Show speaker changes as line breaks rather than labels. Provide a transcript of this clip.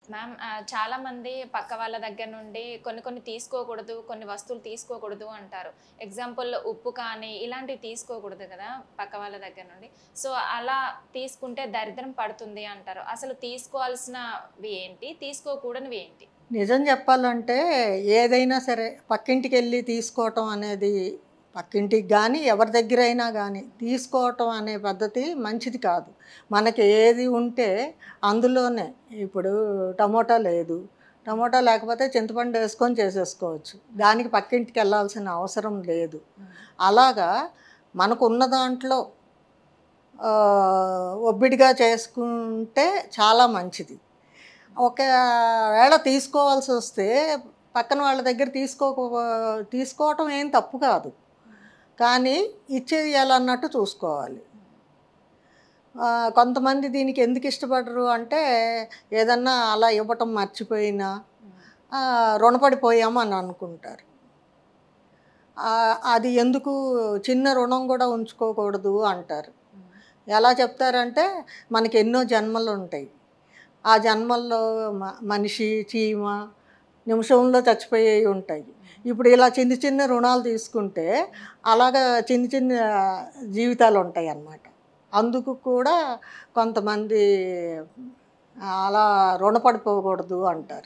Ma'am చాలామంది పక్క వాళ్ళ దగ్గర నుండి కొన్ని కొన్ని తీసుకోకూడదు, కొన్ని వస్తువులు తీసుకోకూడదు అంటారు. ఎగ్జాంపుల్ ఉప్పు కానీ ఇలాంటివి తీసుకోకూడదు కదా! పక్క వాళ్ళ దగ్గర నుండి. సో, అలా తీసుకుంటే దరిద్రం పడుతుంది అంటారు. అసలు తీసుకోవాల్సినవి ఏంటి? తీసుకోకూడనివి ఏంటి?
నిజం చెప్పాలంటే ఏదైనా సరే పక్కింటికెళ్ళి తీసుకోవటం అనేది పక్కింటికి గానీ, ఎవరి దగ్గరైనా గానీ తీసుకోవటం అనే పద్ధతి మంచిది కాదు. మనకి ఏది ఉంటే అందులోనే ఇప్పుడు టమోటా లేదు. టమోటా లేకపోతే చింతపండు వేసుకొని చేసేసుకోవచ్చు. దానికి పక్కింటికెళ్ళాల్సిన అవసరం లేదు. అలాగా మనకున్న దాంట్లో ఒబ్బిడిగా చేసుకుంటే చాలా మంచిది. ఒకవేళ తీసుకోవాల్సొస్తే పక్కన వాళ్ళ దగ్గర తీసుకోవటం ఏం తప్పు కాదు. కానీ ఇచ్చేయాలన్నట్టు చూసుకోవాలి. కొంతమంది దీనికి ఎందుకు ఇష్టపడరు అంటే ఏదన్నా అలా ఇవ్వటం మర్చిపోయినా రుణపడిపోయాము అని అనుకుంటారు. అది ఎందుకు చిన్న రుణం కూడా ఉంచుకోకూడదు అంటారు. ఎలా చెప్తారంటే మనకి ఎన్నో జన్మలుంటాయి. ఆ జన్మల్లో మనిషి, చీమ నిమిషంలో చచ్చిపోయేవి ఉంటాయి. ఇప్పుడు ఇలా చిన్న చిన్న రుణాలు తీసుకుంటే అలాగా చిన్న చిన్న జీవితాలు ఉంటాయన్నమాట. అందుకు కూడా కొంతమంది అలా రుణపడిపోకూడదు అంటారు.